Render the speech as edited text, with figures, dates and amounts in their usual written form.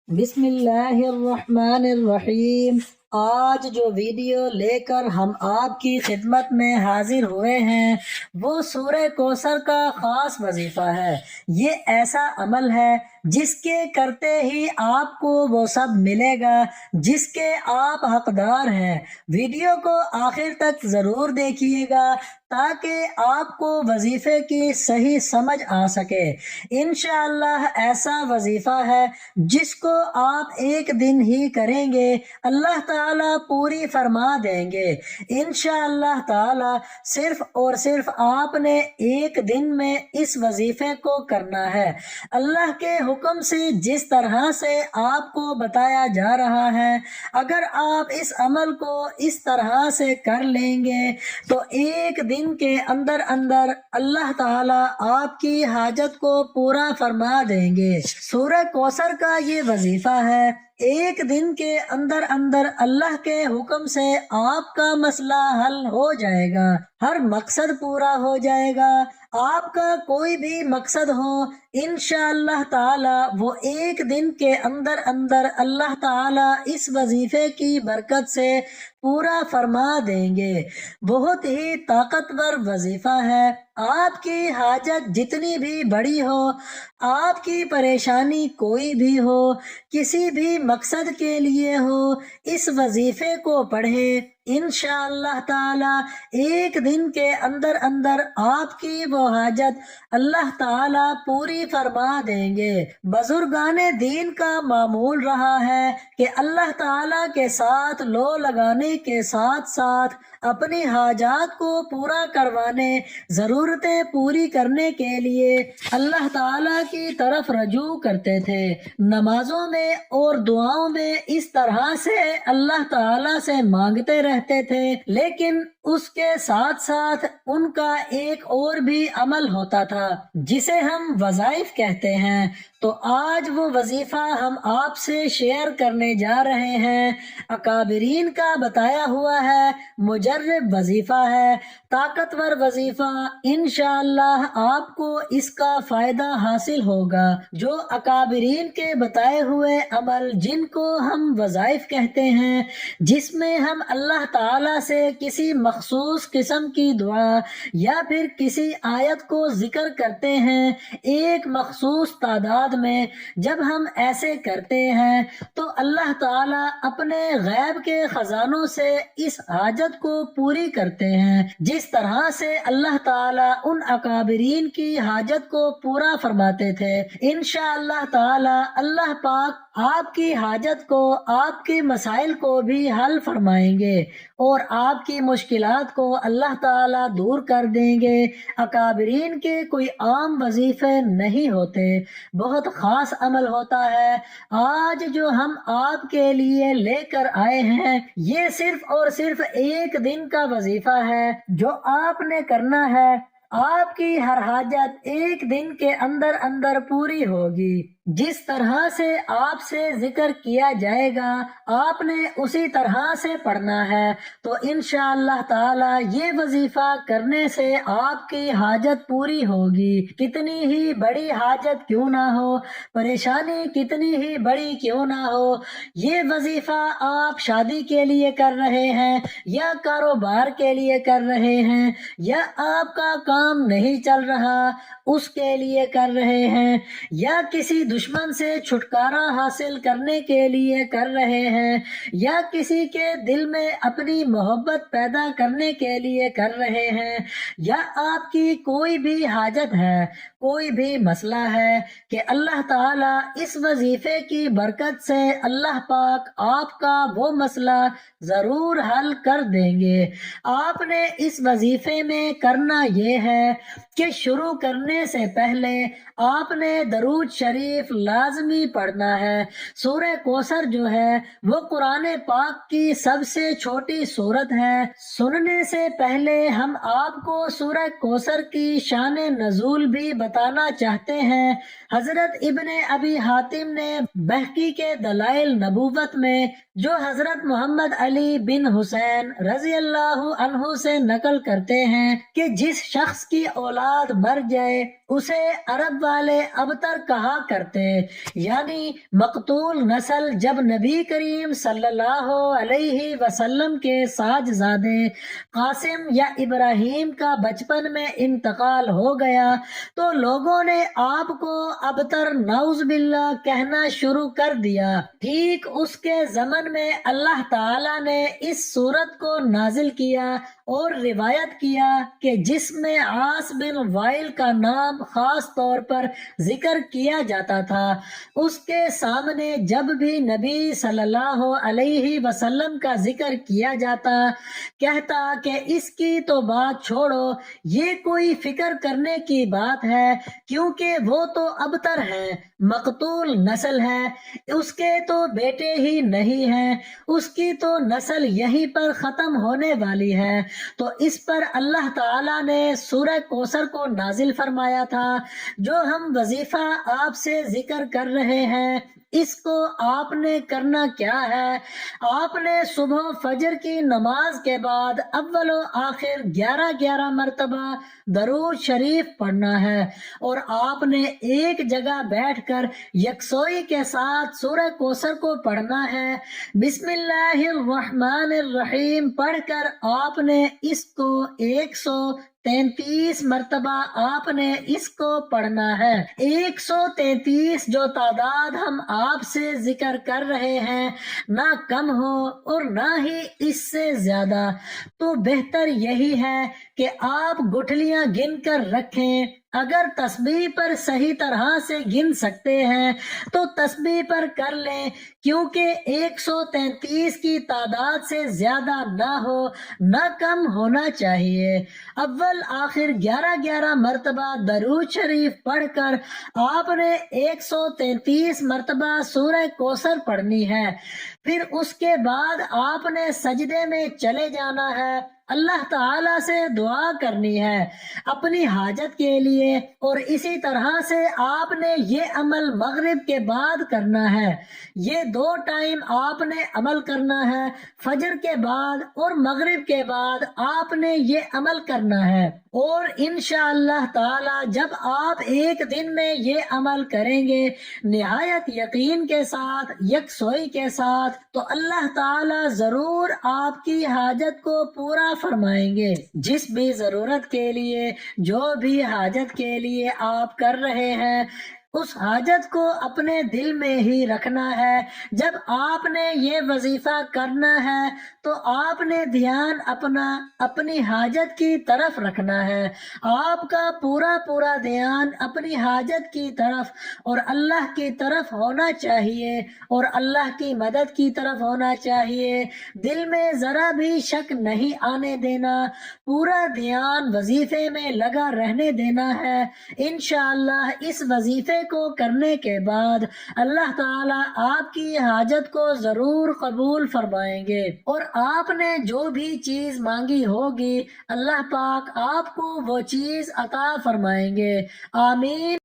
بسم اللہ الرحمن الرحیم۔ آج جو ویڈیو لے کر ہم آپ کی خدمت میں حاضر ہوئے ہیں وہ سورہ کوثر کا خاص وظیفہ ہے۔ یہ ایسا عمل ہے جس کے کرتے ہی آپ کو وہ سب ملے گا جس کے آپ حقدار ہیں۔ ویڈیو کو آخر تک ضرور دیکھیے گا تاکہ آپ کو وظیفے کی صحیح سمجھ آ سکے۔ انشاءاللہ ایسا وظیفہ ہے جس کو آپ ایک دن ہی کریں گے اللہ تعالیٰ پوری فرما دیں گے۔ انشاءاللہ تعالیٰ صرف اور صرف آپ نے ایک دن میں اس وظیفے کو کرنا ہے۔ اللہ کے حکم سے جس طرح سے آپ کو بتایا جا رہا ہے، اگر آپ اس عمل کو اس طرح سے کر لیں گے تو ایک دن کے اندر اندر اللہ تعالیٰ آپ کی حاجت کو پورا فرما دیں گے۔ سورہ کوثر کا یہ وظیفہ ہے، ایک دن کے اندر اندر اللہ کے حکم سے آپ کا مسئلہ حل ہو جائے گا، ہر مقصد پورا ہو جائے گا۔ آپ کا کوئی بھی مقصد ہو انشاءاللہ تعالی وہ ایک دن کے اندر اندر اللہ تعالی اس وظیفے کی برکت سے پورا فرما دیں گے۔ بہت ہی طاقتور وظیفہ ہے۔ آپ کی حاجت جتنی بھی بڑی ہو، آپ کی پریشانی کوئی بھی ہو، کسی بھی مقصد کے لیے ہو، اس وظیفے کو پڑھیں، انشاءاللہ تعالی ایک دن کے اندر اندر آپ کی وہ حاجت اللہ تعالی پوری فرما دیں گے۔ بزرگان دین کا معمول رہا ہے کہ اللہ تعالی کے ساتھ لو لگانے کے ساتھ ساتھ اپنی حاجات کو پورا کروانے، ضرورتیں پوری کرنے کے لیے اللہ تعالی کی طرف رجوع کرتے تھے۔ نمازوں میں اور دعاؤں میں اس طرح سے اللہ تعالی سے مانگتے رہتے تھے، لیکن اس کے ساتھ ساتھ ان کا ایک اور بھی عمل ہوتا تھا جسے ہم وظائف کہتے ہیں۔ تو آج وہ وظیفہ ہم آپ سے شیئر کرنے جا رہے ہیں۔ اکابرین کا بتایا ہوا ہے، مجرب وظیفہ ہے، طاقتور وظیفہ۔ انشاءاللہ آپ کو اس کا فائدہ حاصل ہوگا۔ جو اکابرین کے بتائے ہوئے عمل جن کو ہم وظائف کہتے ہیں، جس میں ہم اللہ تعالی سے کسی مخصوص قسم کی دعا یا پھر کسی آیت کو ذکر کرتے ہیں ایک مخصوص تعداد میں، جب ہم ایسے کرتے ہیں تو اللہ تعالیٰ اپنے غیب کے خزانوں سے اس حاجت کو پوری کرتے ہیں، جس طرح سے اللہ تعالیٰ ان اکابرین کی حاجت کو پورا فرماتے تھے۔ انشاءاللہ تعالیٰ اللہ پاک آپ کی حاجت کو، آپ کے مسائل کو بھی حل فرمائیں گے اور آپ کی مشکلات کو اللہ تعالیٰ دور کر دیں گے۔ اکابرین کے کوئی عام وظیفے نہیں ہوتے، بہت خاص عمل ہوتا ہے۔ آج جو ہم آپ کے لیے لے کر آئے ہیں یہ صرف اور صرف ایک دن کا وظیفہ ہے جو آپ نے کرنا ہے۔ آپ کی ہر حاجت ایک دن کے اندر اندر پوری ہوگی۔ جس طرح سے آپ سے ذکر کیا جائے گا آپ نے اسی طرح سے پڑھنا ہے، تو انشاءاللہ تعالی یہ وظیفہ کرنے سے آپ کی حاجت پوری ہوگی۔ کتنی ہی بڑی حاجت کیوں نہ ہو، پریشانی کتنی ہی بڑی کیوں نہ ہو، یہ وظیفہ آپ شادی کے لیے کر رہے ہیں یا کاروبار کے لیے کر رہے ہیں یا آپ کا کام نہیں چل رہا اس کے لیے کر رہے ہیں یا کسی دشمن سے چھٹکارا حاصل کرنے کے لیے کر رہے ہیں یا کسی کے دل میں اپنی محبت پیدا کرنے کے لیے کر رہے ہیں، یا آپ کی کوئی بھی حاجت ہے، کوئی بھی مسئلہ ہے کہ اللہ تعالیٰ اس وظیفے کی برکت سے اللہ پاک آپ کا وہ مسئلہ ضرور حل کر دیں گے۔ آپ نے اس وظیفے میں کرنا یہ ہے کہ شروع کرنے سے پہلے آپ نے درود شریف لازمی پڑھنا ہے۔ سورہ کوثر جو ہے وہ قرآن پاک کی سب سے چھوٹی سورت ہے۔ سننے سے پہلے ہم آپ کو سورہ کوثر کی شان نزول بھی بتانا چاہتے ہیں۔ حضرت ابن ابی حاتم نے بہقی کے دلائل نبوت میں جو حضرت محمد علی بن حسین رضی اللہ عنہ سے نقل کرتے ہیں کہ جس شخص کی اولاد مر جائے اسے عرب والے ابتر کہا کرتے، یعنی مقتول نسل جب نبی کریم صلی اللہ علیہ وسلم کے ساجزادے قاسم یا ابراہیم کا بچپن میں انتقال ہو گیا تو لوگوں نے آپ کو ابتر نعوذ باللہ کہنا شروع کر دیا۔ ٹھیک اس کے ضمن میں اللہ تعالی نے اس سورت کو نازل کیا اور روایت کیا کہ جس میں عاص بن وائل کا نام خاص طور پر ذکر کیا جاتا تھا، اس کے سامنے جب بھی نبی صلی اللہ علیہ وسلم کا ذکر کیا جاتا کہتا کہ اس کی تو بات چھوڑو، یہ کوئی فکر کرنے کی بات ہے، کیونکہ وہ تو ابتر ہے، مقتول نسل ہے، اس کے تو بیٹے ہی نہیں ہیں، اس کی تو نسل یہیں پر ختم ہونے والی ہے۔ تو اس پر اللہ تعالیٰ نے سورہ کوثر کو نازل فرمایا تھا۔ جو ہم وظیفہ آپ سے ذکر کر رہے ہیں اس کو آپ نے کرنا کیا ہے؟ آپ نے صبح فجر کی نماز کے بعد اول و آخر 11 مرتبہ درود شریف پڑھنا ہے، اور آپ نے ایک جگہ بیٹھ کر یکسوئی کے ساتھ سورہ کوثر کو پڑھنا ہے۔ بسم اللہ الرحمن الرحیم پڑھ کر آپ نے اس کو 133 مرتبہ آپ نے اس کو پڑھنا ہے۔ 133 جو تعداد ہم آپ سے ذکر کر رہے ہیں نہ کم ہو اور نہ ہی اس سے زیادہ، تو بہتر یہی ہے کہ آپ گٹھلیاں گن کر رکھیں۔ اگر تسبیح پر صحیح طرح سے گن سکتے ہیں تو تسبیح پر کر لیں، کیونکہ 133 کی تعداد سے زیادہ نہ ہو نہ کم ہونا چاہیے۔ اول آخر 11 مرتبہ درود شریف پڑھ کر آپ نے 133 مرتبہ سورہ کوثر پڑھنی ہے۔ پھر اس کے بعد آپ نے سجدے میں چلے جانا ہے، اللہ تعالیٰ سے دعا کرنی ہے اپنی حاجت کے لیے، اور اسی طرح سے آپ نے یہ عمل مغرب کے بعد کرنا ہے۔ یہ 2 ٹائم آپ نے عمل کرنا ہے، فجر کے بعد اور مغرب کے بعد آپ نے یہ عمل کرنا ہے۔ اور انشاءاللہ تعالی جب آپ ایک دن میں یہ عمل کریں گے نہایت یقین کے ساتھ، یکسوئی کے ساتھ، تو اللہ تعالی ضرور آپ کی حاجت کو پورا فرمائیں گے۔ جس بھی ضرورت کے لیے، جو بھی حاجت کے لیے آپ کر رہے ہیں، اس حاجت کو اپنے دل میں ہی رکھنا ہے۔ جب آپ نے یہ وظیفہ کرنا ہے تو آپ نے دھیان اپنی حاجت کی طرف رکھنا ہے، آپ کا پورا دھیان اپنی حاجت کی طرف اور اللہ کی طرف ہونا چاہیے، اور اللہ کی مدد کی طرف ہونا چاہیے۔ دل میں ذرا بھی شک نہیں آنے دینا، پورا دھیان وظیفے میں لگا رہنے دینا ہے۔ انشاءاللہ اس وظیفے کو کرنے کے بعد اللہ تعالیٰ آپ کی حاجت کو ضرور قبول فرمائیں گے، اور آپ نے جو بھی چیز مانگی ہوگی اللہ پاک آپ کو وہ چیز عطا فرمائیں گے۔ آمین۔